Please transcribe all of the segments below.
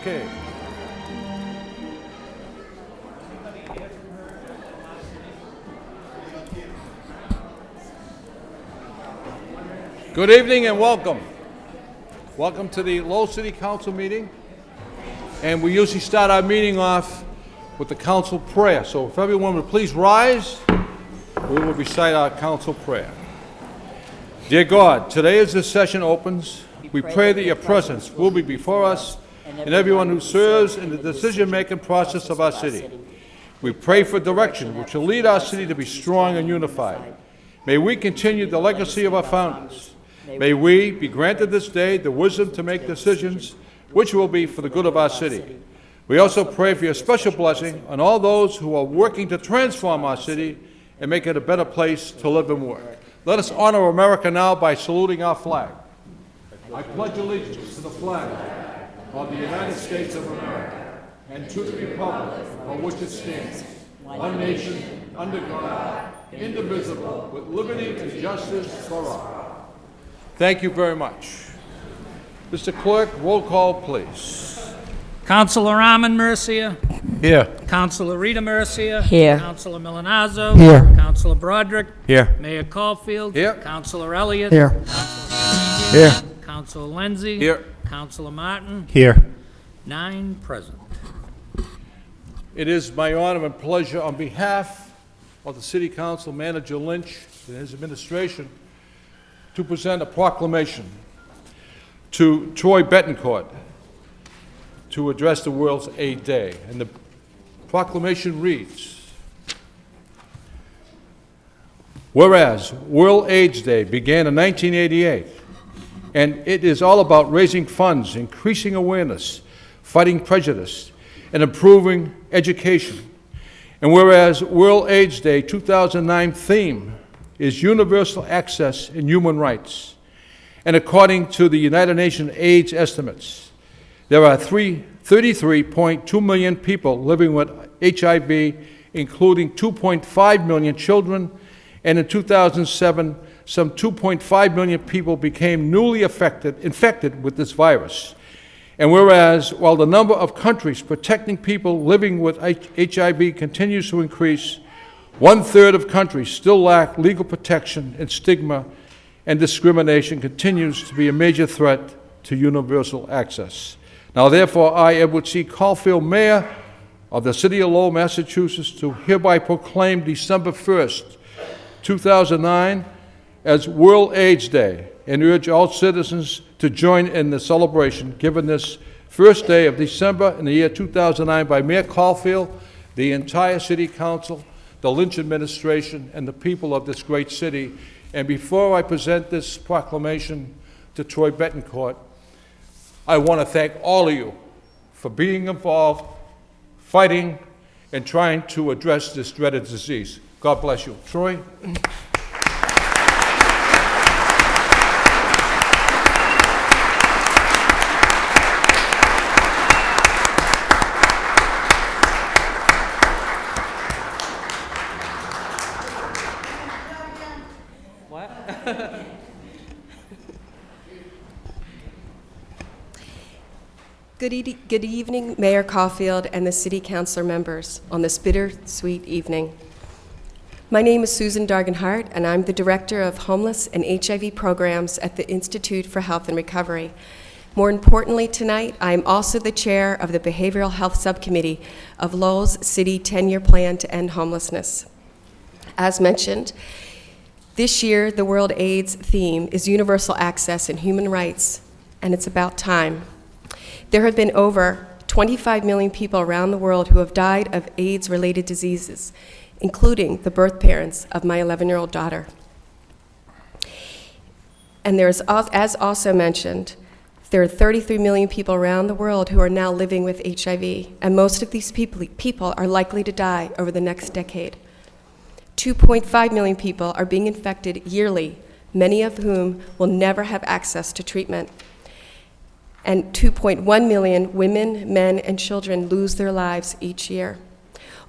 Okay. Good evening and welcome. Welcome to the Lowell City Council meeting. And we usually start our meeting off with the council prayer. So if everyone would please rise, we will recite our council prayer. Dear God, today as this session opens, we pray that your presence will be before us and everyone who serves in the decision-making process of our city. We pray for direction which will lead our city to be strong and unified. May we continue the legacy of our founders. May we be granted this day the wisdom to make decisions which will be for the good of our city. We also pray for your special blessing on all those who are working to transform our city and make it a better place to live and work. Let us honor America now by saluting our flag. I pledge allegiance to the flag of the United States of America and to the republic for which it stands, one nation, under God, indivisible, with liberty and justice for all. Thank you very much. Mr. Clerk, roll call, please. Councilor Armand Mercia. Here. Councilor Rita Mercia. Here. Councilor Milanazzo. Here. Councilor Broderick. Here. Mayor Caulfield. Here. Councilor Elliott. Here. Here. Councilor Lenzi. Here. Councilor Martin. Here. 9 present. It is my honor and pleasure on behalf of the City Council, Manager Lynch and his administration to present a proclamation to Troy Betancourt to address the World's AIDS Day. And the proclamation reads, whereas World AIDS Day began in 1988, and it is all about raising funds, increasing awareness, fighting prejudice, and improving education. And whereas World AIDS Day 2009 theme is universal access and human rights, and according to the United Nations AIDS estimates, there are 33.2 million people living with HIV, including 2.5 million children, and in 2007, some 2.5 million people became newly infected with this virus. And whereas, while the number of countries protecting people living with HIV continues to increase, 1/3 of countries still lack legal protection, and stigma and discrimination continues to be a major threat to universal access. Now, therefore, I, Edward C. Caulfield, Mayor of the City of Lowell, Massachusetts, do hereby proclaim December 1st, 2009 as World AIDS Day and urge all citizens to join in the celebration given this first day of December in the year 2009 by Mayor Caulfield, the entire City Council, the Lynch administration, and the people of this great city. And before I present this proclamation to Troy Betancourt, I want to thank all of you for being involved, fighting, and trying to address this dreaded disease. God bless you. Troy? Good evening, Mayor Caulfield and the City Councilor members on this bittersweet evening. My name is Susan Dargan-Hart, and I'm the Director of Homeless and HIV Programs at the Institute for Health and Recovery. More importantly tonight, I'm also the Chair of the Behavioral Health Subcommittee of Lowell's City 10-year plan to end homelessness. As mentioned, this year the World AIDS theme is universal access and human rights, and it's about time. There have been over 25 million people around the world who have died of AIDS-related diseases, including the birth parents of my 11-year-old daughter. And there's, as also mentioned, there are 33 million people around the world who are now living with HIV, and most of these people are likely to die over the next decade. 2.5 million people are being infected yearly, many of whom will never have access to treatment. And 2.1 million women, men, and children lose their lives each year.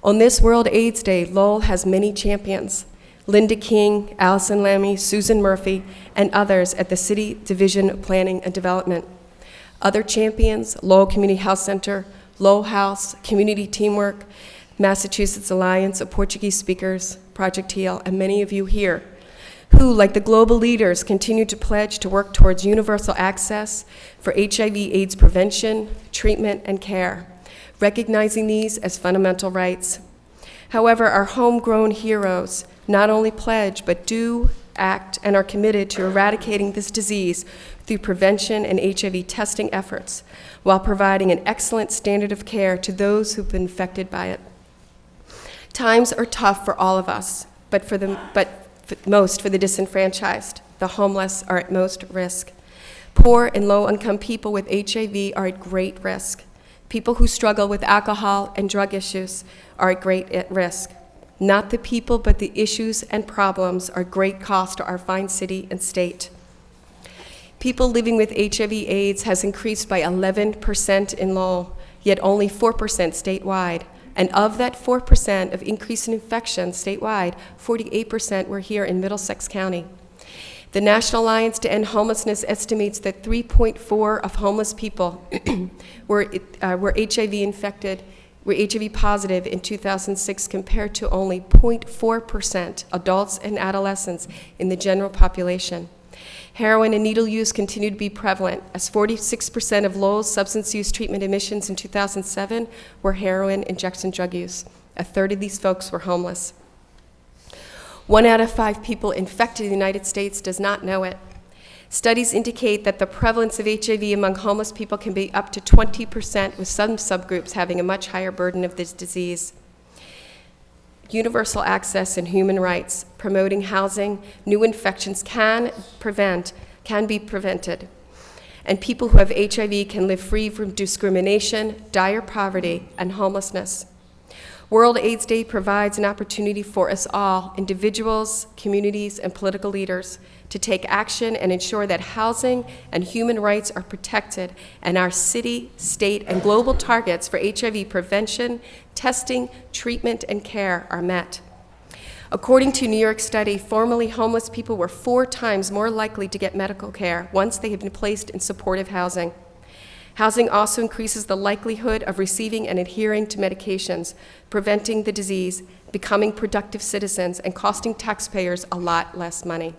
On this World AIDS Day, Lowell has many champions: Linda King, Allison Lammy, Susan Murphy, and others at the City Division of Planning and Development. Other champions, Lowell Community Health Center, Lowell House, Community Teamwork, Massachusetts Alliance of Portuguese Speakers, Project HEAL, and many of you here, who, like the global leaders, continue to pledge to work towards universal access for HIV/AIDS prevention, treatment, and care, recognizing these as fundamental rights. However, our homegrown heroes not only pledge, but do act and are committed to eradicating this disease through prevention and HIV testing efforts, while providing an excellent standard of care to those who've been infected by it. Times are tough for all of us, but most for the disenfranchised. The homeless are at most risk. Poor and low-income people with HIV are at great risk. People who struggle with alcohol and drug issues are at great risk. Not the people, but the issues and problems are great cost to our fine city and state. People living with HIV/AIDS has increased by 11% in Lowell, yet only 4% statewide. And of that 4% of increase in infections statewide, 48% were here in Middlesex County. The National Alliance to End Homelessness estimates that 3.4 of homeless people were HIV positive in 2006, compared to only 0.4% adults and adolescents in the general population. Heroin and needle use continue to be prevalent, as 46% of Lowell's substance use treatment admissions in 2007 were heroin injection drug use. A third of these folks were homeless. 1 out of 5 people infected in the United States does not know it. Studies indicate that the prevalence of HIV among homeless people can be up to 20%, with some subgroups having a much higher burden of this disease. Universal access and human rights, promoting housing, new infections can be prevented. And people who have HIV can live free from discrimination, dire poverty, and homelessness. World AIDS Day provides an opportunity for us all, individuals, communities, and political leaders, to take action and ensure that housing and human rights are protected, and our city, state, and global targets for HIV prevention, testing, treatment, and care are met. According to a New York study, formerly homeless people were 4 times more likely to get medical care once they had been placed in supportive housing. Housing also increases the likelihood of receiving and adhering to medications, preventing the disease, becoming productive citizens, and costing taxpayers a lot less money.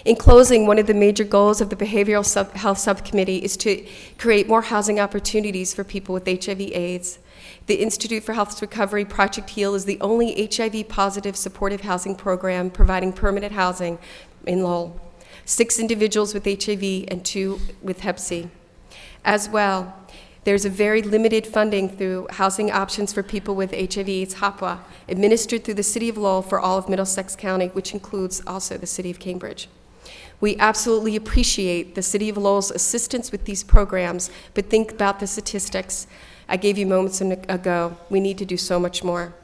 In closing, one of the major goals of the Behavioral Health Subcommittee is to create more housing opportunities for people with HIV/AIDS. The Institute for Health Recovery, Project HEAL, is the only HIV-positive supportive housing program providing permanent housing in Lowell. 6 individuals with HIV and 2 with Hep C. As well, there's a very limited funding through Housing Options for People with HIV/AIDS, HOPWA, administered through the City of Lowell for all of Middlesex County, which includes also the City of Cambridge. We absolutely appreciate the City of Lowell's assistance with these programs, but think about the statistics I gave you moments ago. We need to do so much more.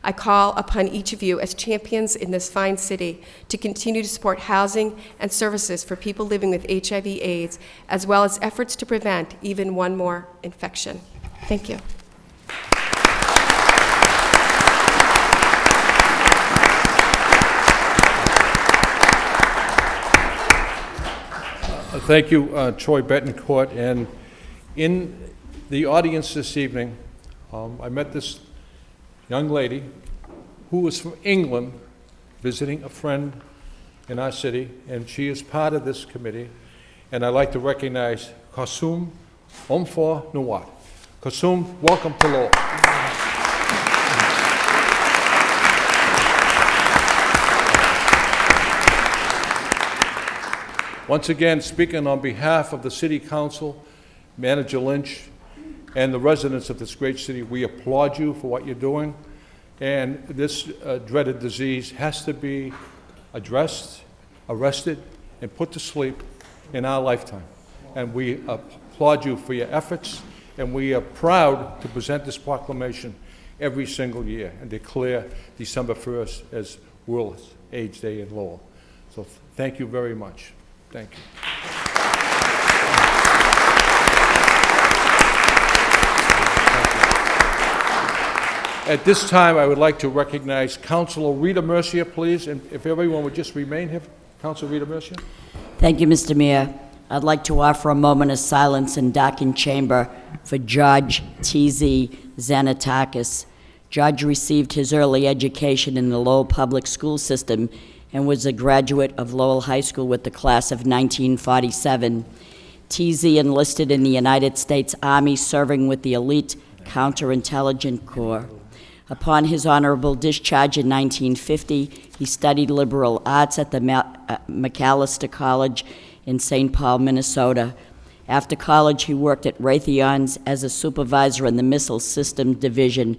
I call upon each of you as champions in this fine city to continue to support housing and services for people living with HIV/AIDS, as well as efforts to prevent even one more infection. Thank you. Thank you, Troy Betancourt. And in the audience this evening, I met this young lady who was from England visiting a friend in our city, and she is part of this committee. And I'd like to recognize Kasum Omfor Nawat. Kasum, welcome to Lowell. Once again, speaking on behalf of the City Council, Manager Lynch, and the residents of this great city, we applaud you for what you're doing. And this dreaded disease has to be addressed, arrested, and put to sleep in our lifetime. And we applaud you for your efforts, and we are proud to present this proclamation every single year and declare December 1st as World AIDS Day in Lowell. So thank you very much. Thank you. At this time, I would like to recognize Councilor Rita Mercier, please, and if everyone would just remain here. Councilor Rita Mercier. Thank you, Mr. Mayor. I'd like to offer a moment of silence in darkened chamber for George T.Z. Xanatakis. George received his early education in the Lowell public school system and was a graduate of Lowell High School with the class of 1947. T.Z. enlisted in the United States Army, serving with the elite Counterintelligence Corps. Upon his honorable discharge in 1950, he studied liberal arts at the Macalester College in St. Paul, Minnesota. After college, he worked at Raytheon's as a supervisor in the Missile Systems Division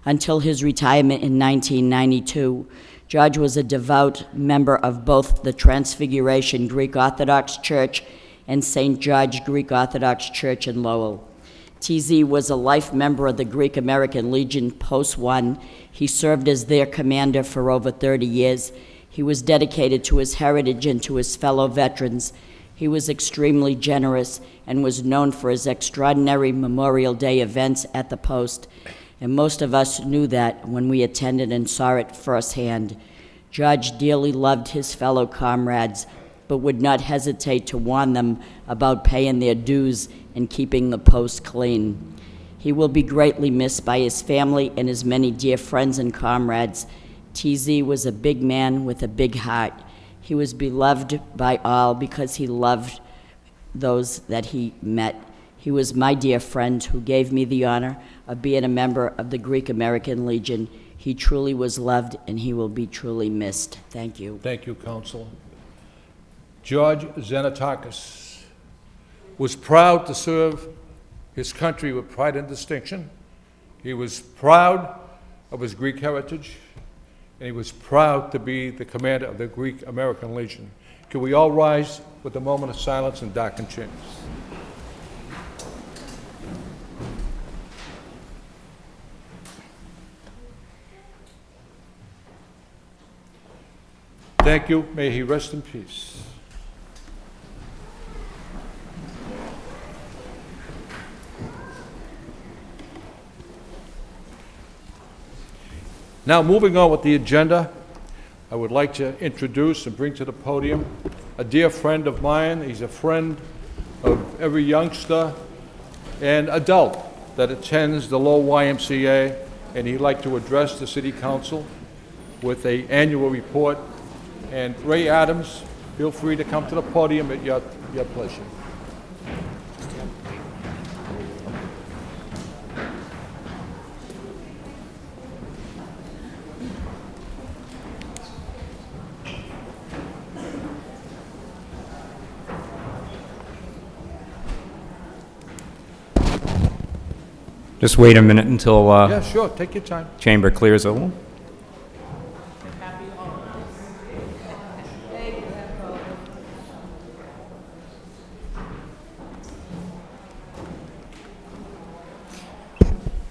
until his retirement in 1992. George was a devout member of both the Transfiguration Greek Orthodox Church and St. George Greek Orthodox Church in Lowell. TZ was a life member of the Greek American Legion Post 1. He served as their commander for over 30 years. He was dedicated to his heritage and to his fellow veterans. He was extremely generous and was known for his extraordinary Memorial Day events at the post. And most of us knew that when we attended and saw it firsthand. George dearly loved his fellow comrades, but would not hesitate to warn them about paying their dues and keeping the post clean. He will be greatly missed by his family and his many dear friends and comrades. TZ was a big man with a big heart. He was beloved by all because he loved those that he met. He was my dear friend who gave me the honor of being a member of the Greek American Legion. He truly was loved, and he will be truly missed. Thank you. Thank you, Counsel. George Xanatakis was proud to serve his country with pride and distinction. He was proud of his Greek heritage, and he was proud to be the commander of the Greek American Legion. Can we all rise with a moment of silence in darkened chambers? Thank you. May he rest in peace. Now, moving on with the agenda, I would like to introduce and bring to the podium a dear friend of mine. He's a friend of every youngster and adult that attends the Lowell YMCA, and he'd like to address the City Council with an annual report. And Ray Adams, feel free to come to the podium at your pleasure. Just wait a minute until Yeah, sure, take your time. chamber clears a little.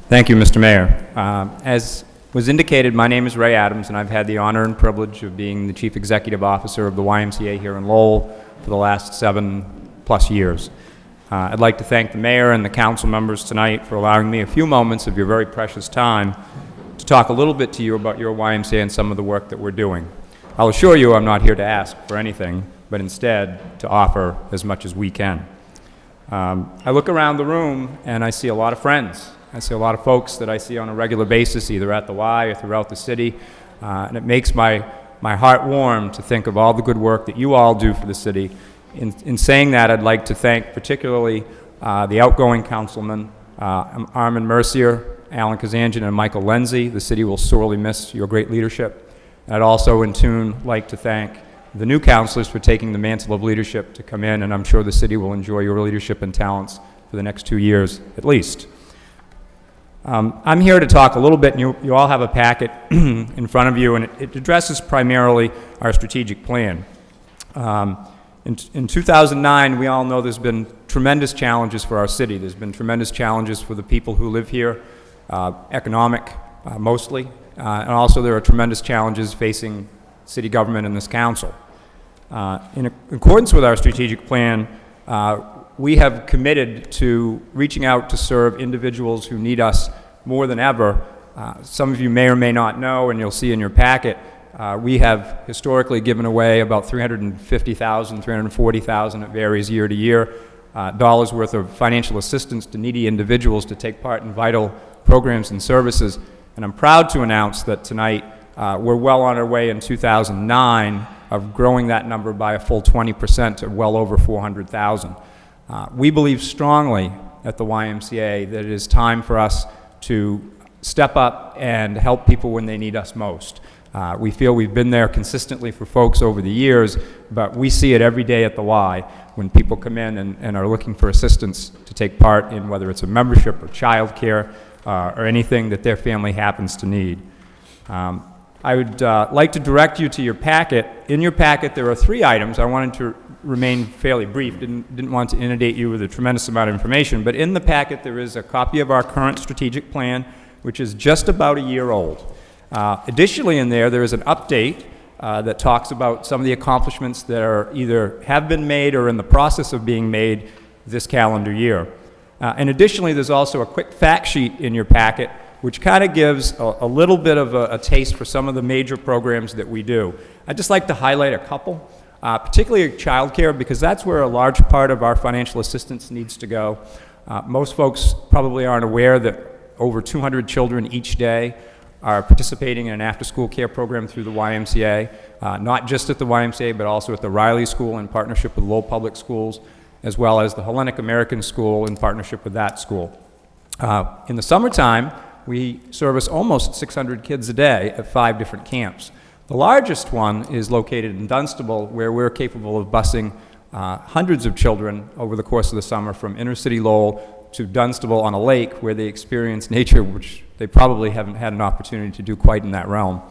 Thank you, Mr. Mayor. As was indicated, my name is Ray Adams, and I've had the honor and privilege of being the Chief Executive Officer of the YMCA here in Lowell for the last 7+ years. I'd like to thank the Mayor and the Council members tonight for allowing me a few moments of your very precious time to talk a little bit to you about your YMCA and some of the work that we're doing. I'll assure you I'm not here to ask for anything, but instead to offer as much as we can. I look around the room and I see a lot of friends. I see a lot of folks that I see on a regular basis, either at the Y or throughout the city, and it makes my heart warm to think of all the good work that you all do for the city. In saying that, I'd like to thank particularly the outgoing councilmen, Armin Mercier, Alan Kazanjian, and Michael Lenzi. The city will sorely miss your great leadership. And I'd also, in turn, like to thank the new councilors for taking the mantle of leadership to come in, and I'm sure the city will enjoy your leadership and talents for the next 2 years at least. I'm here to talk a little bit, and you all have a packet in front of you, and it addresses primarily our strategic plan. In 2009, we all know there's been tremendous challenges for our city. There's been tremendous challenges for the people who live here, economic mostly, and also there are tremendous challenges facing city government and this council. In accordance with our strategic plan, we have committed to reaching out to serve individuals who need us more than ever. Some of you may or may not know, and you'll see in your packet, We have historically given away about $350,000, $340,000, it varies year to year, dollars worth of financial assistance to needy individuals to take part in vital programs and services. And I'm proud to announce that tonight we're well on our way in 2009 of growing that number by a full 20% to well over 400,000. We believe strongly at the YMCA that it is time for us to step up and help people when they need us most. We feel we've been there consistently for folks over the years, but we see it every day at the Y when people come in and are looking for assistance to take part in whether it's a membership or child care or anything that their family happens to need. I would like to direct you to your packet. In your packet there are 3 items. I wanted to remain fairly brief, didn't want to inundate you with a tremendous amount of information, but in the packet there is a copy of our current strategic plan, which is just about a year old. Additionally in there is an update that talks about some of the accomplishments that are either have been made or in the process of being made this calendar year. And additionally, there's also a quick fact sheet in your packet which kind of gives a little bit of a taste for some of the major programs that we do. I'd just like to highlight a couple, particularly child care, because that's where a large part of our financial assistance needs to go. Most folks probably aren't aware that over 200 children each day are participating in an after-school care program through the YMCA, not just at the YMCA, but also at the Riley School in partnership with Lowell Public Schools, as well as the Hellenic American School in partnership with that school. In the summertime, we service almost 600 kids a day at 5 different camps. The largest one is located in Dunstable, where we're capable of busing hundreds of children over the course of the summer from inner-city Lowell to Dunstable on a lake where they experience nature, which they probably haven't had an opportunity to do quite in that realm.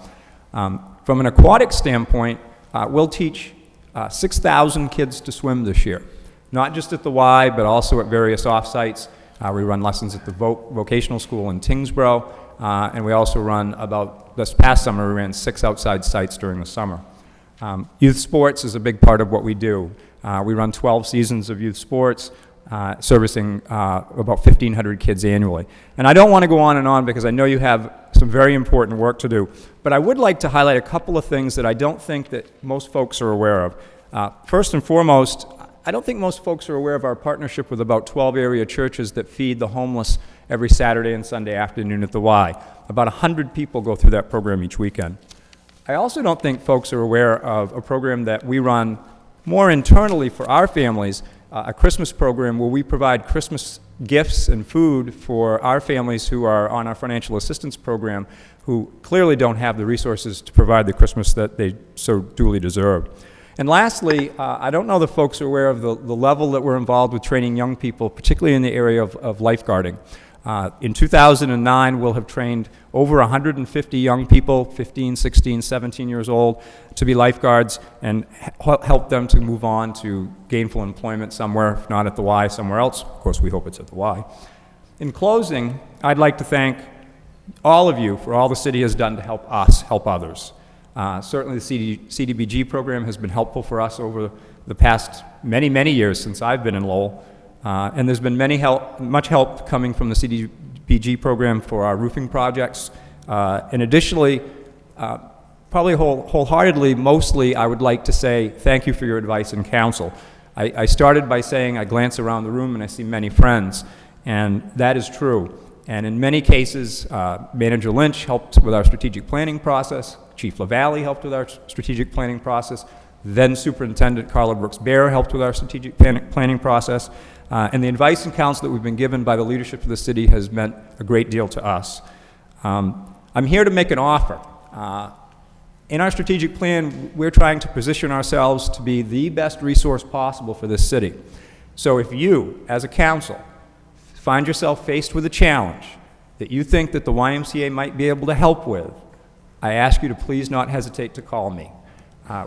From an aquatic standpoint, we'll teach 6,000 kids to swim this year, not just at the Y, but also at various off-sites. We run lessons at the vocational school in Tingsboro, and we also run this past summer, we ran 6 outside sites during the summer. Youth sports is a big part of what we do. We run 12 seasons of youth sports, servicing about 1,500 kids annually. And I don't want to go on and on because I know you have some very important work to do, but I would like to highlight a couple of things that I don't think that most folks are aware of. First and foremost, I don't think most folks are aware of our partnership with about 12 area churches that feed the homeless every Saturday and Sunday afternoon at the Y. About 100 people go through that program each weekend. I also don't think folks are aware of a program that we run more internally for our families, a Christmas program where we provide Christmas gifts and food for our families who are on our financial assistance program who clearly don't have the resources to provide the Christmas that they so duly deserve. And lastly, I don't know that folks are aware of the level that we're involved with training young people, particularly in the area of lifeguarding. In 2009, we'll have trained over 150 young people, 15, 16, 17 years old, to be lifeguards and help them to move on to gainful employment somewhere, if not at the Y, somewhere else. Of course, we hope it's at the Y. In closing, I'd like to thank all of you for all the city has done to help us help others. Certainly the CDBG program has been helpful for us over the past many, many years since I've been in Lowell. And there's been much help coming from the CDBG program for our roofing projects. And additionally, probably wholeheartedly, mostly, I would like to say thank you for your advice and counsel. I started by saying I glance around the room and I see many friends, and that is true. And in many cases, Manager Lynch helped with our strategic planning process, Chief LaValle helped with our strategic planning process, then Superintendent Carla Brooks-Bear helped with our strategic planning process, and the advice and counsel that we've been given by the leadership of the city has meant a great deal to us. I'm here to make an offer. In our strategic plan, we're trying to position ourselves to be the best resource possible for this city. So if you, as a council, find yourself faced with a challenge that you think that the YMCA might be able to help with, I ask you to please not hesitate to call me.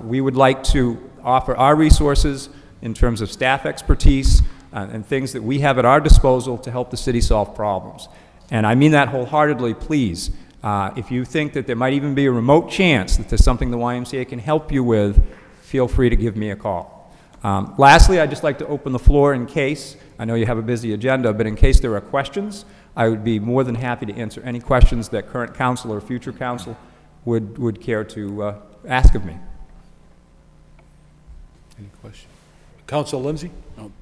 We would like to offer our resources in terms of staff expertise and things that we have at our disposal to help the city solve problems. And I mean that wholeheartedly, please. If you think that there might even be a remote chance that there's something the YMCA can help you with, feel free to give me a call. Lastly, I'd just like to open the floor in case, I know you have a busy agenda, but in case there are questions, I would be more than happy to answer any questions that current council or future council would care to ask of me. Any question? Councilor Lindsay?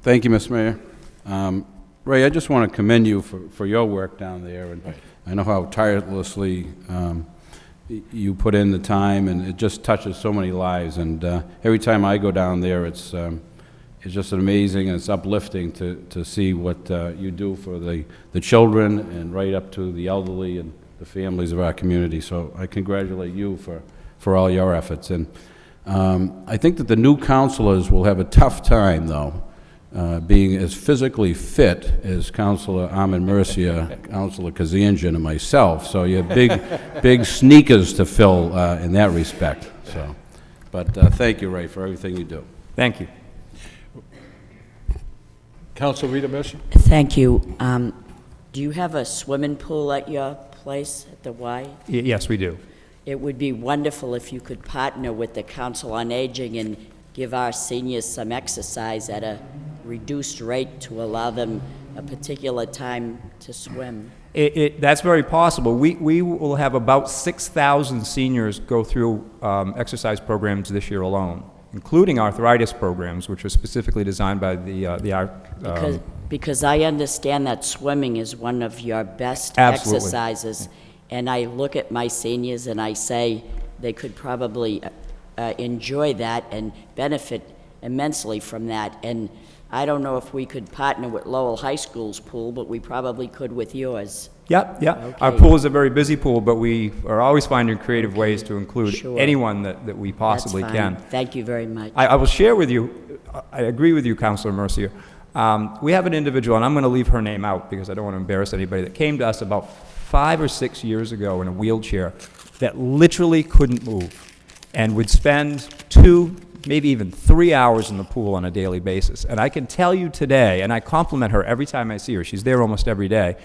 Thank you, Mr. Mayor. Ray, I just want to commend you for your work down there, and I know how tirelessly you put in the time, and it just touches so many lives. And every time I go down there, it's just amazing and it's uplifting to see what you do for the children and right up to the elderly and the families of our community. So I congratulate you for all your efforts. And I think that the new councilors will have a tough time, though, being as physically fit as Councilor Ahmed Murcia, Councilor Kazanjian, and myself. So you have big sneakers to fill in that respect. So, but thank you, Ray, for everything you do. Thank you. Councilor Rita Mercer? Thank you. Do you have a swimming pool at your place at the Y? Yes, we do. It would be wonderful if you could partner with the Council on Aging and give our seniors some exercise at a reduced rate to allow them a particular time to swim. That's very possible. We will have about 6,000 seniors go through exercise programs this year alone, including arthritis programs, which are specifically designed by Because I understand that swimming is one of your best Absolutely. exercises, and I look at my seniors and I say they could probably enjoy that and benefit immensely from that. And I don't know if we could partner with Lowell High School's pool, but we probably could with yours. Yeah. Okay. Our pool is a very busy pool, but we are always finding creative ways to include Sure. anyone that we possibly That's fine. can. Thank you very much. I will share with you, I agree with you, Councilor Mercier. We have an individual, and I'm going to leave her name out because I don't want to embarrass anybody, that came to us about 5 or 6 years ago in a wheelchair that literally couldn't move and would spend 2, maybe even 3 hours in the pool on a daily basis. And I can tell you today, and I compliment her every time I see her, she's there almost every day,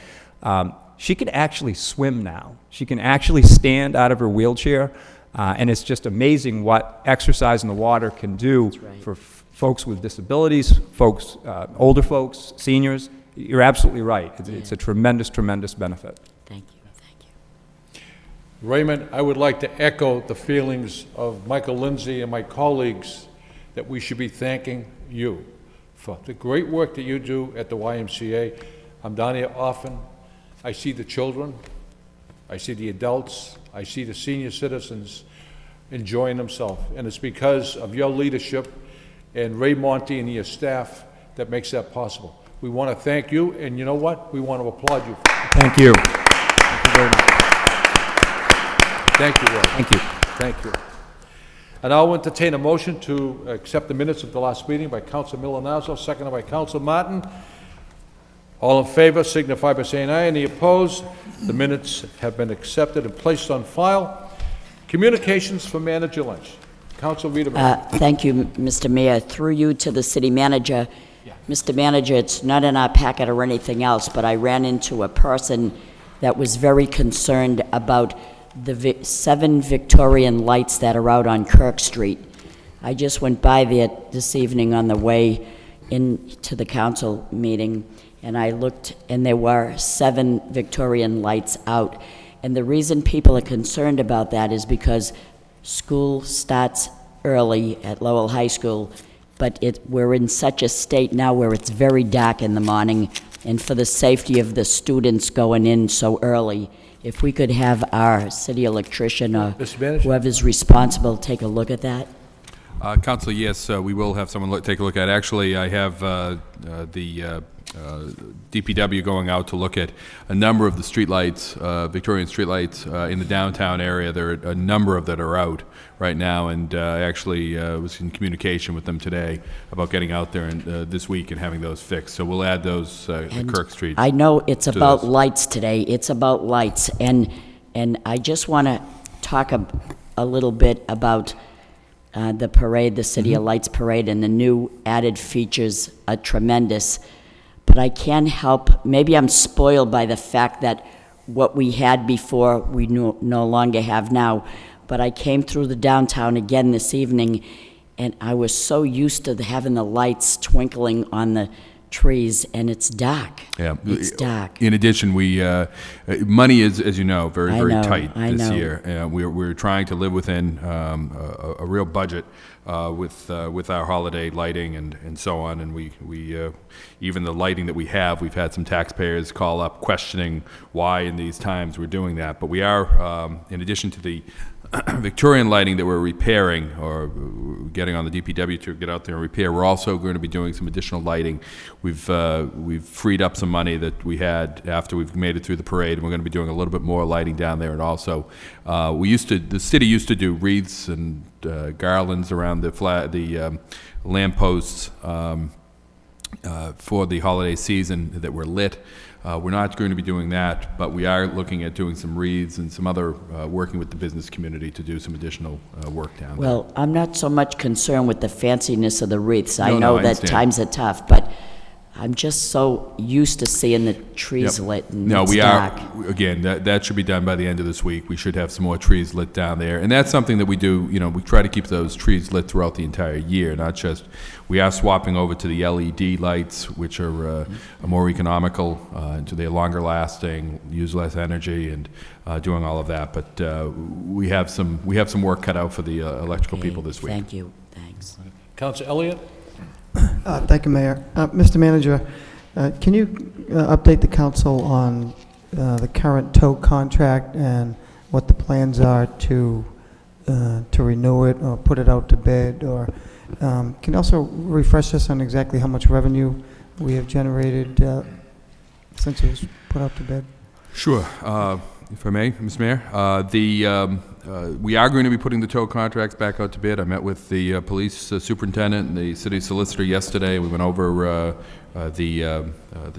she can actually swim now. She can actually stand out of her wheelchair, and it's just amazing what exercise in the water can do for folks with disabilities, folks, older folks, seniors. You're absolutely right. It's a tremendous, tremendous benefit. Thank you. Thank you. Raymond, I would like to echo the feelings of Michael Lindsay and my colleagues that we should be thanking you for the great work that you do at the YMCA. I'm down here often. I see the children, I see the adults, I see the senior citizens enjoying themselves. And it's because of your leadership and Ray Monty and your staff that makes that possible. We want to thank you, and you know what? We want to applaud you. Thank you. Thank you very much. Thank you, Ray. Thank you. Thank you. And I'll entertain a motion to accept the minutes of the last meeting by Councilor Milonazo, seconded by Councilor Martin. All in favor signify by saying aye. Any opposed? The minutes have been accepted and placed on file. Communications for Manager Lynch. Councilor Rita Mercer. Thank you, Mr. Mayor. Through you to the city manager. Mr. Manager, it's not in our packet or anything else, but I ran into a person that was very concerned about the 7 Victorian lights that are out on Kirk Street. I just went by there this evening on the way into the council meeting, and I looked, and there were 7 Victorian lights out. And the reason people are concerned about that is because school starts early at Lowell High School, but we're in such a state now where it's very dark in the morning, and for the safety of the students going in so early, if we could have our city electrician or Mr. Manager? whoever's responsible take a look at that. Council, yes, we will have someone take a look at it. Actually, I have the DPW going out to look at a number of the streetlights, Victorian streetlights in the downtown area. There are a number of that are out right now, and I actually was in communication with them today about getting out there this week and having those fixed. So we'll add those at Kirk Street. I know it's about those. lights today. It's about lights, and I just want to talk a little bit about the parade, the City of Lights parade, and the new added features are tremendous. But I can't help, maybe I'm spoiled by the fact that what we had before we no longer have now. But I came through the downtown again this evening, and I was so used to having the lights twinkling on the trees, and it's dark. Yeah. It's dark. In addition, money is, as you know, very, I very know, tight I this know. year. We're trying to live within a real budget with our holiday lighting and so on. And we even the lighting that we have, we've had some taxpayers call up questioning why in these times we're doing that. But we are, in addition to the Victorian lighting that we're repairing, or getting on the DPW to get out there and repair, we're also going to be doing some additional lighting. We've freed up some money that we had after we've made it through the parade, and we're going to be doing a little bit more lighting down there. And also, the city used to do wreaths and garlands around the lampposts for the holiday season that were lit. We're not going to be doing that, but we are looking at doing some wreaths and some other, working with the business community to do some additional work down there. Well, I'm not so much concerned with the fanciness of the wreaths. I No, know I that understand. times are tough, but I'm just so used to seeing the trees Yep. lit and No, it's we dark. are, again, that should be done by the end of this week. We should have some more trees lit down there. And that's something that we do, we try to keep those trees lit throughout the entire year, not just, we are swapping over to the LED lights, which are more economical, so they're longer lasting, use less energy, and doing all of that. But we have some work cut out for the electrical Okay, people this week. Thank you, thanks. Council Elliott? Thank you, Mayor. Mr. Manager, can you update the council on the current tow contract and what the plans are to renew it or put it out to bid? Or can you also refresh us on exactly how much revenue we have generated since it was put out to bid? Sure. If I may, Mr. Mayor, we are going to be putting the tow contracts back out to bid. I met with the police superintendent and the city solicitor yesterday. We went over the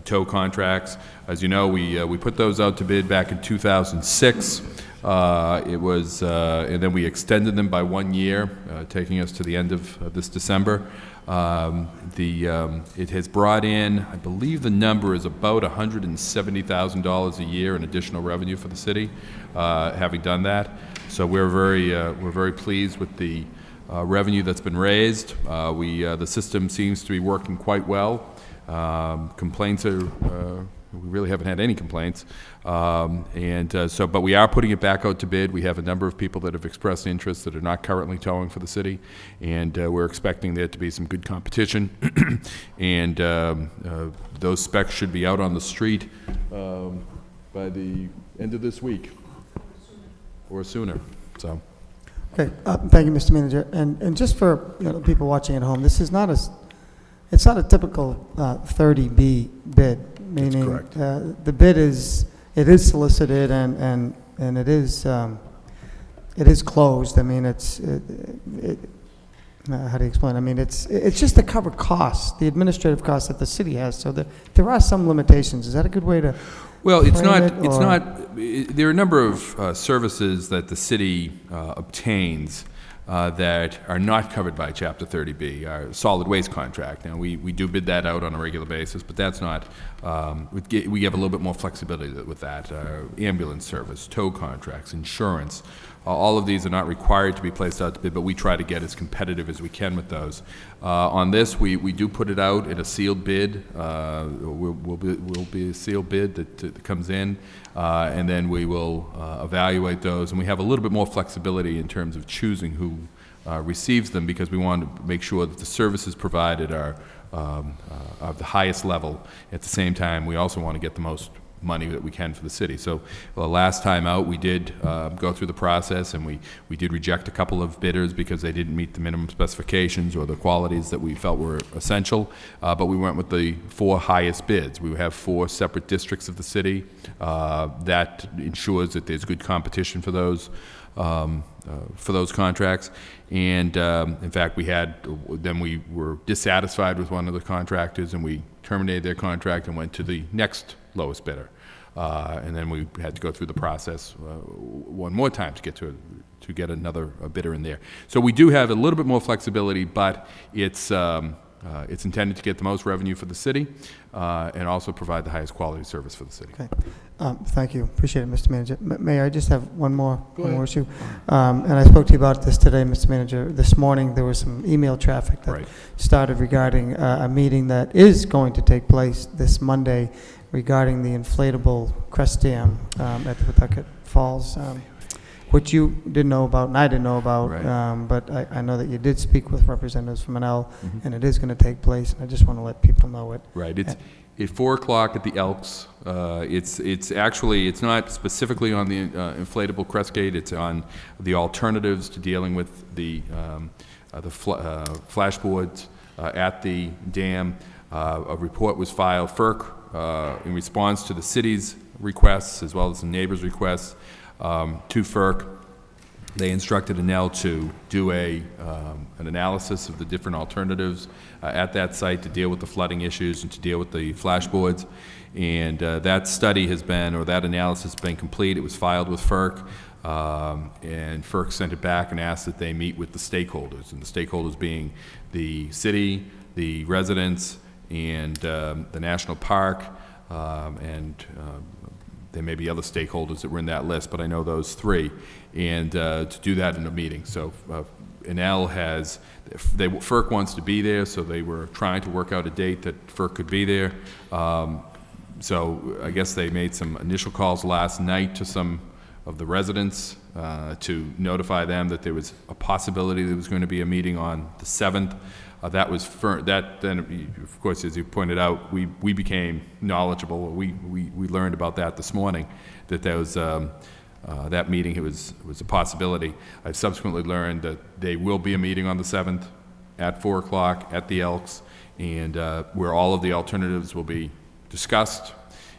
tow contracts. As you know, we put those out to bid back in 2006. And then we extended them by 1 year, taking us to the end of this December. It has brought in, I believe the number is about $170,000 a year in additional revenue for the city, having done that. So we're very pleased with the revenue that's been raised. The system seems to be working quite well. Complaints are, we really haven't had any complaints. But we are putting it back out to bid. We have a number of people that have expressed interest that are not currently towing for the city, and we're expecting there to be some good competition. And those specs should be out on the street by the end of this week or sooner. So. Okay, thank you, Mr. Manager. And just for people watching at home, this is not it's not a typical 30B bid, meaning correct. The bid is solicited and it is closed. I mean, how do you explain? I mean, it's just to cover costs, the administrative costs that the city has. So there are some limitations. Is that a good way to? Well, it's frame not, it, or- there are a number of services that the city obtains that are not covered by Chapter 30B, our solid waste contract. Now, we do bid that out on a regular basis, but that's not, we have a little bit more flexibility with that. Ambulance service, tow contracts, insurance, all of these are not required to be placed out to bid, but we try to get as competitive as we can with those. On this, we do put it out in a sealed bid. Will be a sealed bid that comes in, and then we will evaluate those. And we have a little bit more flexibility in terms of choosing who receives them, because we want to make sure that the services provided are of the highest level. At the same time, we also want to get the most money that we can for the city. So last time out, we did go through the process, and we did reject a couple of bidders because they didn't meet the minimum specifications or the qualities that we felt were essential, but we went with the 4 highest bids. We have 4 separate districts of the city. That ensures that there's good competition for those contracts. And in fact, we were dissatisfied with one of the contractors, and we terminated their contract and went to the next lowest bidder. And then we had to go through the process one more time to get another bidder in there. So we do have a little bit more flexibility, but it's It's intended to get the most revenue for the city and also provide the highest quality service for the city. Okay. Thank you. Appreciate it, Mr. Manager. Mayor, I just have one more issue. And I spoke to you about this today, Mr. Manager. This morning, there was some email traffic that started regarding a meeting that is going to take place this Monday regarding the inflatable crest dam at the Pawtucket Falls, which you didn't know about and I didn't know about. But I know that you did speak with representatives from NL, and it is going to take place. And I just want to let people know it. Right. It's at 4 o'clock at the Elks. It's not specifically on the inflatable crest gate. It's on the alternatives to dealing with the flashboards at the dam. A report was filed. FERC, in response to the city's requests as well as the neighbors' requests to FERC, they instructed NL to do an analysis of the different alternatives at that site to deal with the flooding issues and to deal with the flashboards. And that study has been, or that analysis has been complete. It was filed with FERC, and FERC sent it back and asked that they meet with the stakeholders, and the stakeholders being the city, the residents, and the national park, and there may be other stakeholders that were in that list, but I know those 3, and to do that in a meeting. So NL has, FERC wants to be there, so they were trying to work out a date that FERC could be there. So I guess they made some initial calls last night to some of the residents to notify them that there was a possibility there was going to be a meeting on the 7th. That was then, of course, as you pointed out, we became knowledgeable. We learned about that this morning, that there was that meeting. It was a possibility. I've subsequently learned that there will be a meeting on the 7th at 4 o'clock at the Elks, and where all of the alternatives will be discussed,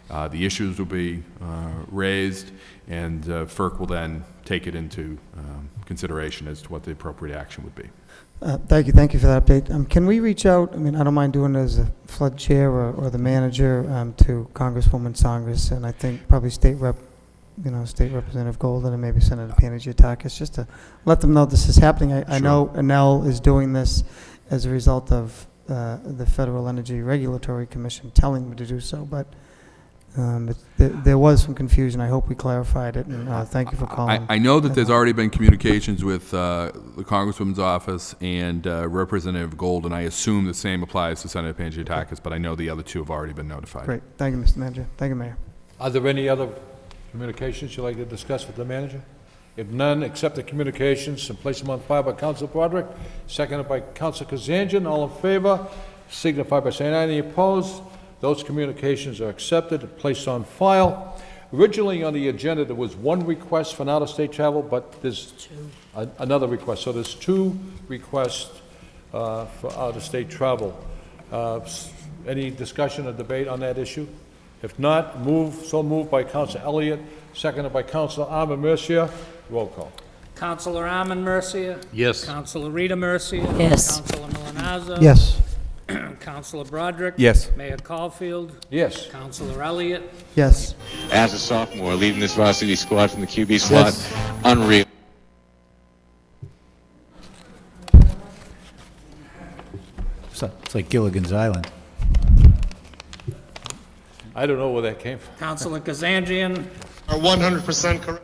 the issues will be raised, and FERC will then take it into consideration as to what the appropriate action would be. Thank you for that update. Can we reach out, I don't mind doing it as a flood chair or the manager, to Congresswoman Tsongas, and I think probably State Representative Golden and maybe Senator Panagiotakis, just to let them know this is happening. I know NL is doing this as a result of the Federal Energy Regulatory Commission telling them to do so, but there was some confusion. I hope we clarified it, and thank you for calling. I know that there's already been communications with the Congresswoman's office and Representative Gold, and I assume the same applies to Senator Panagiotakis, but I know the other 2 have already been notified. Great. Thank you, Mr. Manager. Thank you, Mayor. Are there any other communications you'd like to discuss with the manager? If none, accept the communications and place them on file by Council Broderick, seconded by Council Kazanjian. All in favor, signify by saying aye. Any opposed? Those communications are accepted and placed on file. Originally on the agenda, there was 1 request for out-of-state travel, but there's another request. So there's 2 requests for out-of-state travel. Any discussion or debate on that issue? If not, moved by Council Elliott, seconded by Council Armin Mercia. Roll call. Councilor Armin Mercia. Yes. Councilor Rita Mercia. Yes. Councilor Milanazzo. Yes. Councilor Broderick. Yes. Mayor Caulfield. Yes. Councilor Elliott. Yes. As a sophomore, leading this varsity squad from the QB slot, unreal. It's like Gilligan's Island. I don't know where that came from. Councilor Kazanjian. Are 100% correct.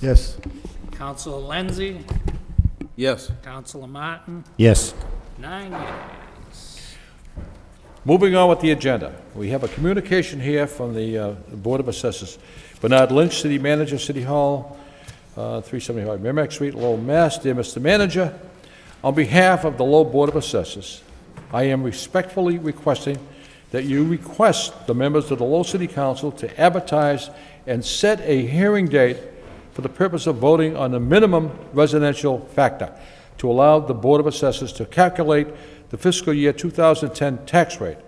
Yes. Councilor Lenzi. Yes. Councilor Martin. Yes. 9 yeas. Moving on with the agenda, we have a communication here from the Board of Assessors. Bernard Lynch, City Manager, City Hall, 375 Merrimack Street, Lowell, Mass. Dear Mr. Manager, on behalf of the Lowell Board of Assessors, I am respectfully requesting that you request the members of the Lowell City Council to advertise and set a hearing date for the purpose of voting on the minimum residential factor to allow the Board of Assessors to calculate the fiscal year 2010 tax rate.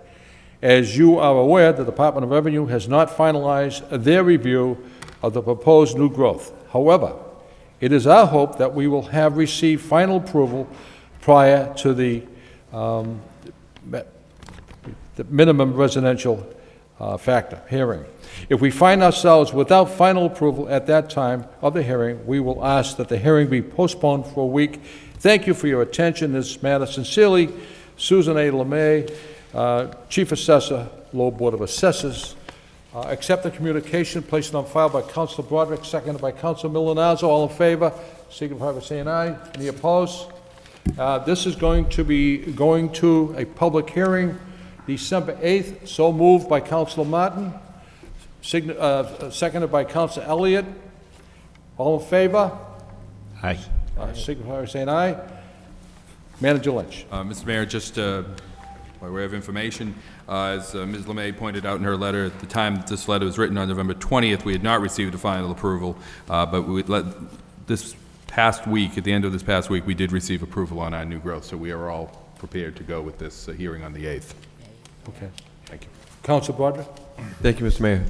As you are aware, the Department of Revenue has not finalized their review of the proposed new growth. However, it is our hope that we will have received final approval prior to the minimum residential factor, hearing. If we find ourselves without final approval at that time of the hearing, we will ask that the hearing be postponed for a week. Thank you for your attention in this matter. Sincerely, Susan A. LeMay, Chief Assessor, Lowell Board of Assessors. Accept the communication placed on file by Councilor Broderick, seconded by Councilor Milonazo. All in favor, signify by saying aye. Any opposed? This is going to be going to a public hearing December 8th. So moved by Councilor Martin, seconded by Councilor Elliott. All in favor? Aye. Signify by saying aye. Manager Lynch. Mr. Mayor, just by way of information, as Ms. LeMay pointed out in her letter, at the time that this letter was written on November 20th, we had not received a final approval, but this past week, at the end of this past week, we did receive approval on our new growth, so we are all prepared to go with this hearing on the 8th. Okay. Thank you. Councilor Broderick? Thank you, Mr. Mayor.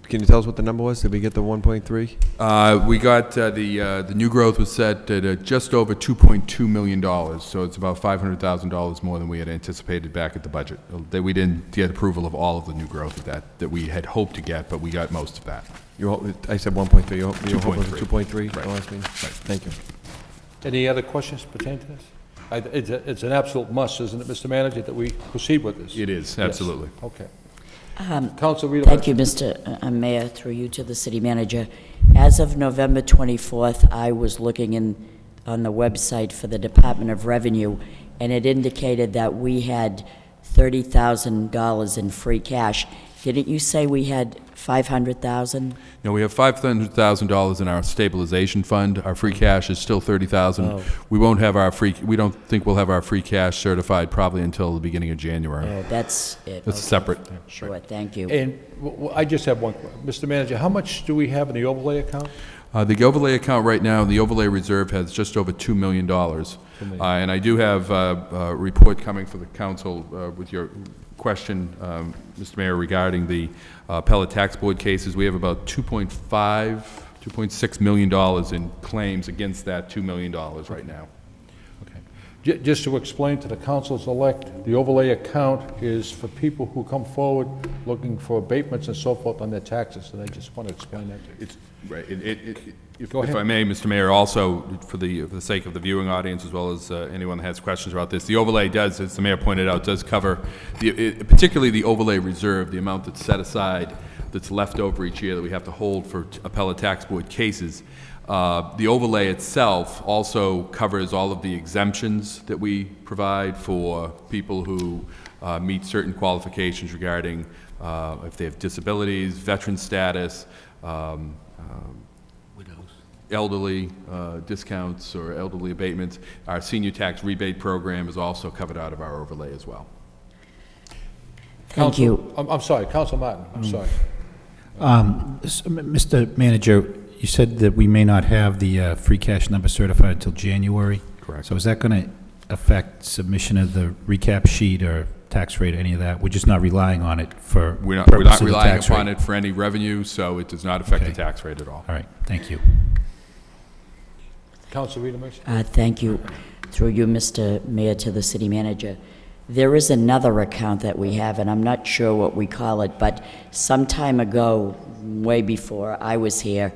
Can you tell us what the number was? Did we get the 1.3? We got the new growth was set at just over $2.2 million, so it's about $500,000 more than we had anticipated back at the budget. We didn't get approval of all of the new growth that we had hoped to get, but we got most of that. I said 1.3. You hope it was 2.3? Right. Last meeting? Right. Thank you. Any other questions pertaining to this? It's an absolute must, isn't it, Mr. Manager, that we proceed with this? It is, absolutely. Yes. Okay. Councilor Rita. Thank you, Mr. Mayor, through you to the city manager. As of November 24th, I was looking on the website for the Department of Revenue, and it indicated that we had $30,000 in free cash. Didn't you say we had $500,000? No, we have $500,000 in our stabilization fund. Our free cash is still $30,000. Oh. We won't have our we don't think we'll have our free cash certified probably until the beginning of January. Oh, that's it. That's Okay. separate. Sure, thank you. And I just have one question. Mr. Manager, how much do we have in the overlay account? The overlay account right now, the overlay reserve has just over $2 million. And I do have a report coming for the council with your question, Mr. Mayor, regarding the appellate tax board cases. We have about $2.6 million in claims against that $2 million right now. Okay. Just to explain to the councils-elect, the overlay account is for people who come forward looking for abatements and so forth on their taxes, and I just want to explain that to you. It's right. If Go ahead. I may, Mr. Mayor, also for the sake of the viewing audience as well as anyone that has questions about this, the overlay does, as the mayor pointed out, does cover particularly the overlay reserve, the amount that's set aside, that's left over each year that we have to hold for appellate tax board cases. The overlay itself also covers all of the exemptions that we provide for people who meet certain qualifications regarding if they have disabilities, veteran status, elderly discounts or elderly abatements. Our senior tax rebate program is also covered out of our overlay as well. Thank you. I'm sorry, Councilor Martin, I'm sorry. Mr. Manager, you said that we may not have the free cash number certified until January. Correct. So is that going to affect submission of the recap sheet or tax rate, any of that? We're just not relying on it for We're not purposes of relying tax upon rate. it for any revenue, so it does not affect Okay. the tax rate at all. All right, thank you. Councilor Rita Mason? Thank you. Through you, Mr. Mayor, to the city manager. There is another account that we have, and I'm not sure what we call it, but some time ago, way before I was here,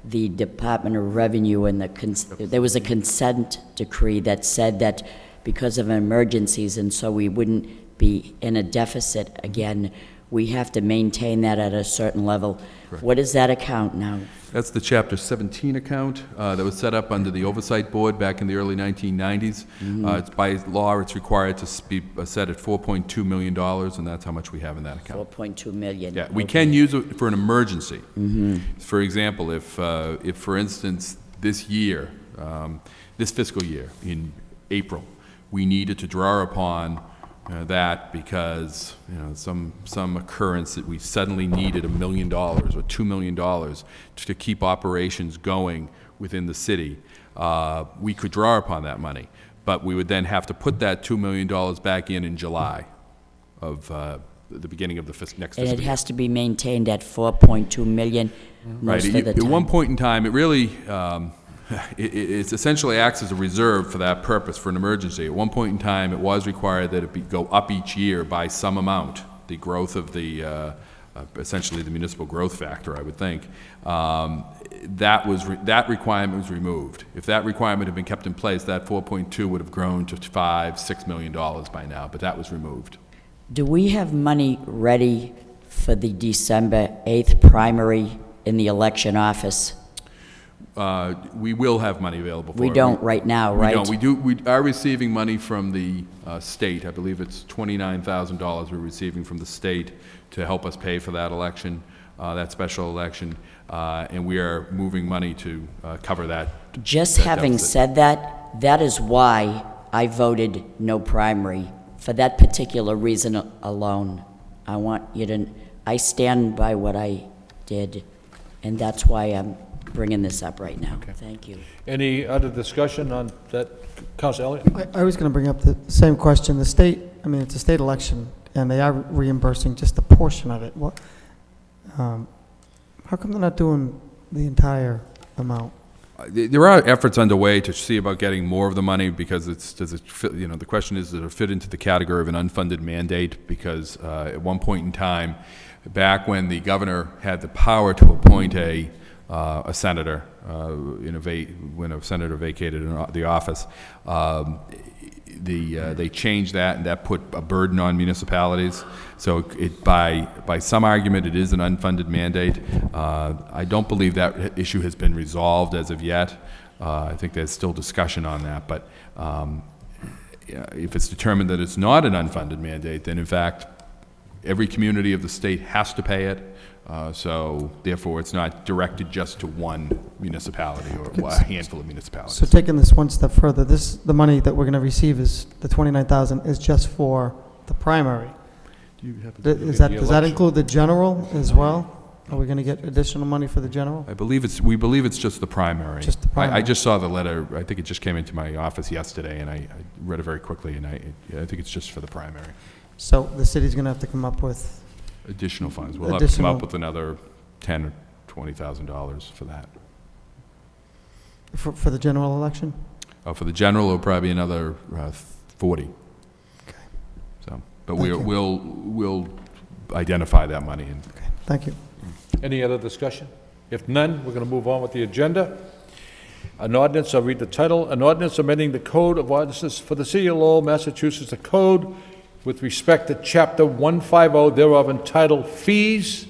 the Department of Revenue and there was a consent decree that said that because of emergencies, and so we wouldn't be in a deficit again, we have to maintain that at a certain level. Correct. What is that account now? That's the Chapter 17 account that was set up under the Oversight Board back in the early 1990s. It's by law, it's required to be set at $4.2 million, and that's how much we have in that account. 4.2 million. Yeah, we Okay. can use it for an emergency. For example, if for instance, this year, this fiscal year, in April, we needed to draw upon that because some occurrence that we suddenly needed $1 million or $2 million to keep operations going within the city, we could draw upon that money, but we would then have to put that $2 million back in July of the beginning of the next And fiscal it year. has to be maintained at 4.2 million most Right. of the At time. one point in time, it really it essentially acts as a reserve for that purpose, for an emergency. At one point in time, it was required that it go up each year by some amount, the growth of the essentially the municipal growth factor, I would think, that requirement was removed. If that requirement had been kept in place, that 4.2 would have grown to $5-6 million by now, but that was removed. Do we have money ready for the December 8th primary in the election office? We will have money available for it. We don't right now, right? We don't. We are receiving money from the state. I believe it's $29,000 we're receiving from the state to help us pay for that election, that special election, and we are moving money to cover that. Just that having deficit. said that, that is why I voted no primary, for that particular reason alone. I want you to, I stand by what I did, and that's why I'm bringing this up right now. Okay. Thank you. Any other discussion on that? Council Elliott? I was going to bring up the same question. The state, I mean, it's a state election, and they are reimbursing just a portion of it. What, how come they're not doing the entire amount? There are efforts underway to see about getting more of the money because does it fit, the question is, does it fit into the category of an unfunded mandate? Because at one point in time, back when the governor had the power to appoint a senator, when a senator vacated the office, they changed that, and that put a burden on municipalities. So by some argument, it is an unfunded mandate. I don't believe that issue has been resolved as of yet. I think there's still discussion on that, but if it's determined that it's not an unfunded mandate, then in fact, every community of the state has to pay it. So therefore, it's not directed just to one municipality or a handful of municipalities. So taking this one step further, the money that we're going to receive is the $29,000 is just for the primary. Does that include the general as well? Are we going to get additional money for the general? We believe it's just the primary. Just the primary. I just saw the letter. I think it just came into my office yesterday, and I read it very quickly, and I think it's just for the primary. So the city's going to have to come up with Additional funds. We'll have to come up with another $10,000 or $20,000 for that. For the general election? For the general, it'll probably be another 40. Okay. So, but we'll identify that money. Okay. Thank you. Any other discussion? If none, we're going to move on with the agenda. An ordinance, I'll read the title, an ordinance amending the Code of Ordinances for the City of Lowell, Massachusetts, the code with respect to Chapter 150 thereof entitled Fees.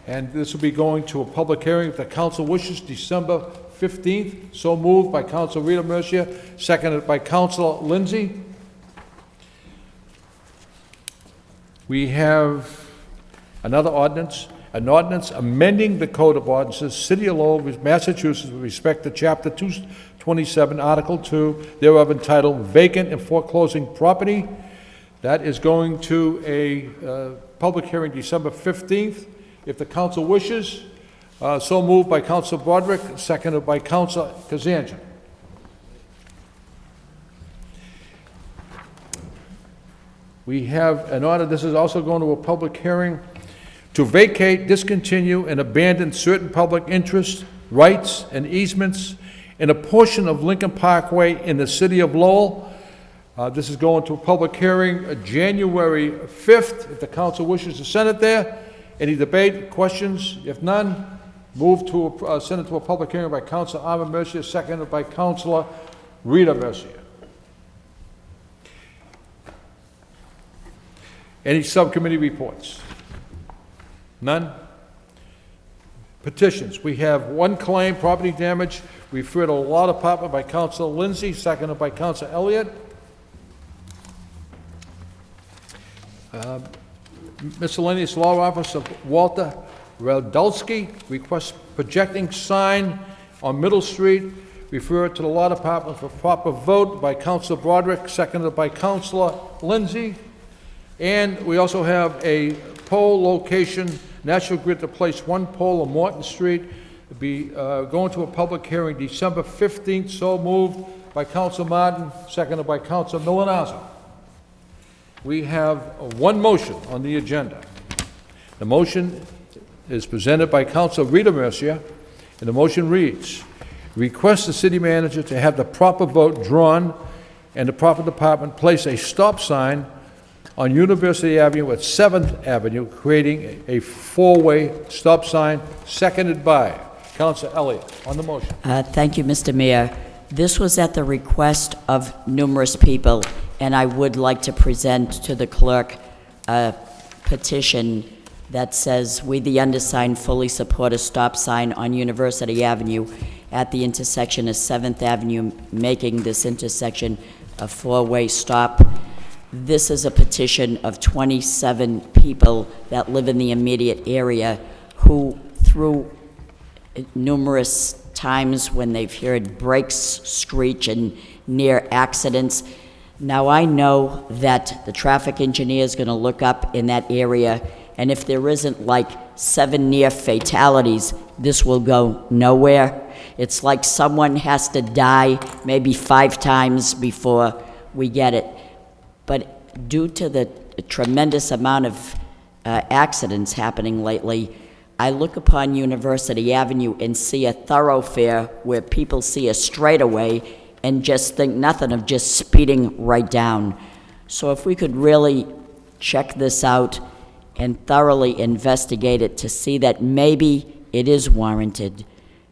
And this will be going to a public hearing if the council wishes, December 15th. So moved by Council Rita Mercia, seconded by Councilor Lindsay. We have another ordinance, an ordinance amending the Code of Ordinances, City of Lowell, Massachusetts, with respect to Chapter 227, Article 2, thereof entitled Vacant and Foreclosing Property. That is going to a public hearing December 15th. If the council wishes, so moved by Councilor Broderick, seconded by Councilor Kazanjian. We have an order, this is also going to a public hearing, to vacate, discontinue, and abandon certain public interests, rights, and easements in a portion of Lincoln Parkway in the City of Lowell. This is going to a public hearing January 5th. If the council wishes to send it there, any debate, questions? If none, move to send it to a public hearing by Councilor Armin Mercier, seconded by Councilor Rita Mercier. Any subcommittee reports? None? Petitions. We have one claim, property damage, referred to the Law Department by Councilor Lindsay, seconded by Councilor Elliott. Miscellaneous Law Officer Walter Radulski requests projecting sign on Middle Street, referred to the Law Department for proper vote by Councilor Broderick, seconded by Councilor Lindsay. And we also have a pole location, National Grid to place one pole on Morton Street. It'll be going to a public hearing December 15th, so moved by Councilor Martin, seconded by Councilor Milanazzo. We have one motion on the agenda. The motion is presented by Councilor Rita Mercier, and the motion reads, request the city manager to have the proper vote drawn and the proper department place a stop sign on University Avenue at 7th Avenue, creating a four-way stop sign, seconded by Councilor Elliott. On the motion. Thank you, Mr. Mayor. This was at the request of numerous people, and I would like to present to the clerk a petition that says, "We, the undersigned, fully support a stop sign on University Avenue at the intersection of 7th Avenue, making this intersection a four-way stop." This is a petition of 27 people that live in the immediate area who, through numerous times when they've heard brakes screech and near accidents. Now, I know that the traffic engineer is going to look up in that area, and if there isn't like 7 near fatalities, this will go nowhere. It's like someone has to die maybe 5 times before we get it. But due to the tremendous amount of accidents happening lately, I look upon University Avenue and see a thoroughfare where people see a straightaway and just think nothing of just speeding right down. So if we could really check this out and thoroughly investigate it to see that maybe it is warranted.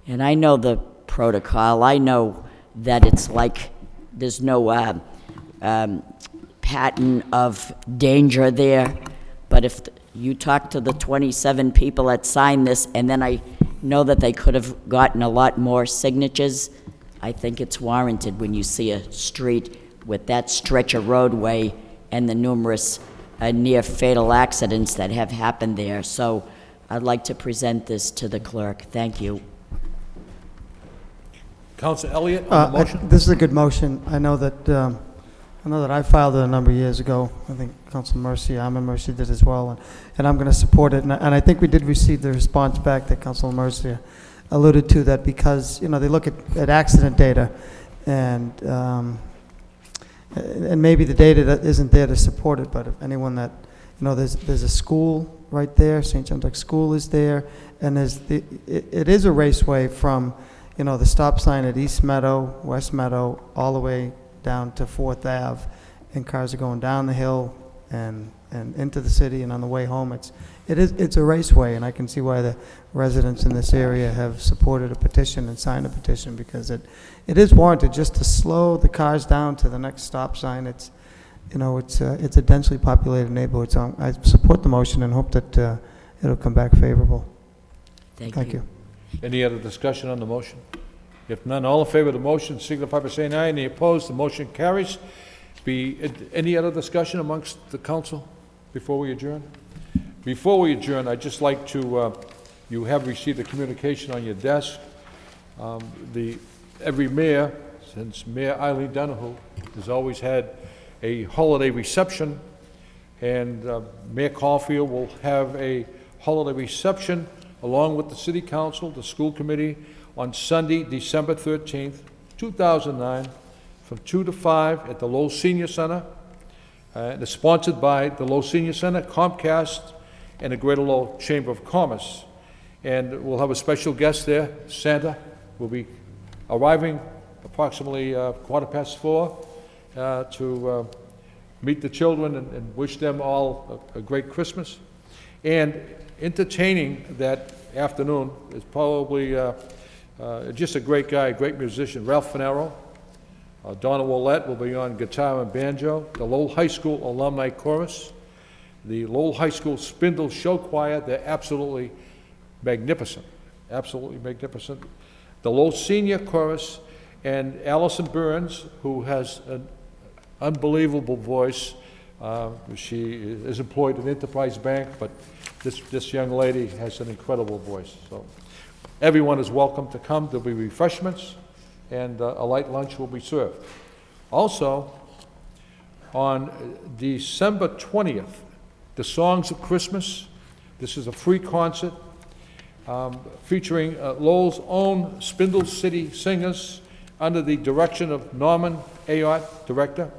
And I know the protocol. I know that it's like there's no pattern of danger there. But if you talk to the 27 people that signed this, and then I know that they could have gotten a lot more signatures, I think it's warranted when you see a street with that stretch of roadway and the numerous near fatal accidents that have happened there. So I'd like to present this to the clerk. Thank you. Councilor Elliott on the motion. This is a good motion. I know that I filed it a number of years ago. I think Councilor Mercy, Ahmed Mercy did as well, and I'm going to support it. And I think we did receive the response back that Councilor Mercy alluded to, that because, you know, they look at accident data, and maybe the data that isn't there to support it, but if anyone that, you know, there's a school right there, St. John Duck School is there, and it is a raceway from, you know, the stop sign at East Meadow, West Meadow, all the way down to 4th Ave, and cars are going down the hill and into the city, and on the way home. It's a raceway, and I can see why the residents in this area have supported a petition and signed a petition, because it is warranted just to slow the cars down to the next stop sign. It's, you know, it's a densely populated neighborhood, so I support the motion and hope that it'll come back favorable. Thank you. Any other discussion on the motion? If none, all in favor of the motion signify by saying aye. Any opposed, the motion carries. Any other discussion amongst the council before we adjourn? Before we adjourn, I'd just like to, you have received a communication on your desk. Every mayor, since Mayor Eileen Donahue, has always had a holiday reception, and Mayor Caulfield will have a holiday reception along with the City Council, the school committee, on Sunday, December 13th, 2009, from 2 to 5 at the Lowell Senior Center. It's sponsored by the Lowell Senior Center, Comcast, and the Greater Lowell Chamber of Commerce. And we'll have a special guest there. Santa will be arriving approximately 4:15 to meet the children and wish them all a great Christmas. And entertaining that afternoon is probably just a great guy, a great musician, Ralph Finero. Donna Willette will be on guitar and banjo. The Lowell High School Alumni Chorus. The Lowell High School Spindle Show Choir. They're absolutely magnificent. Absolutely magnificent. The Lowell Senior Chorus. And Allison Burns, who has an unbelievable voice. She is employed at Enterprise Bank, but this young lady has an incredible voice. So everyone is welcome to come. There'll be refreshments, and a light lunch will be served. Also, on December 20th, the Songs of Christmas. This is a free concert featuring Lowell's own Spindle City singers under the direction of Norman Ayotte, director,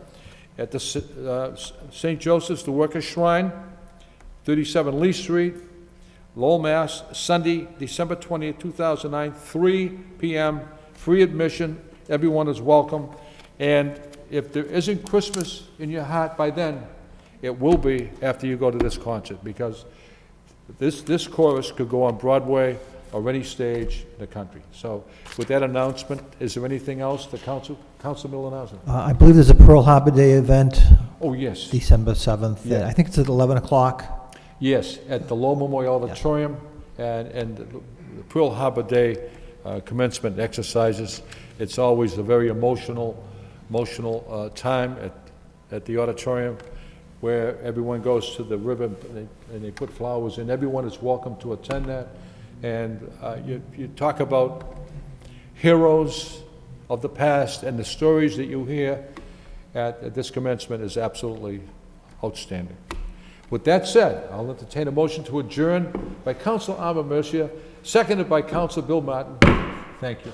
at the St. Joseph's, the Workers' Shrine, 37 Lee Street, Lowell, Mass., Sunday, December 20th, 2009, 3 p.m., free admission. Everyone is welcome. And if there isn't Christmas in your heart by then, it will be after you go to this concert, because this chorus could go on Broadway or any stage in the country. So with that announcement, is there anything else the Councilman Milonazo? I believe there's a Pearl Harbor Day event, Oh, yes. December 7th. Yeah. I think it's at 11 o'clock. Yes, at the Lowell Memorial Auditorium, and the Pearl Harbor Day commencement exercises. It's always a very emotional time at the auditorium, where everyone goes to the river and they put flowers in. Everyone is welcome to attend that. And you talk about heroes of the past, and the stories that you hear at this commencement is absolutely outstanding. With that said, I'll entertain a motion to adjourn by Council Alva Mercia, seconded by Council Bill Martin. Thank you.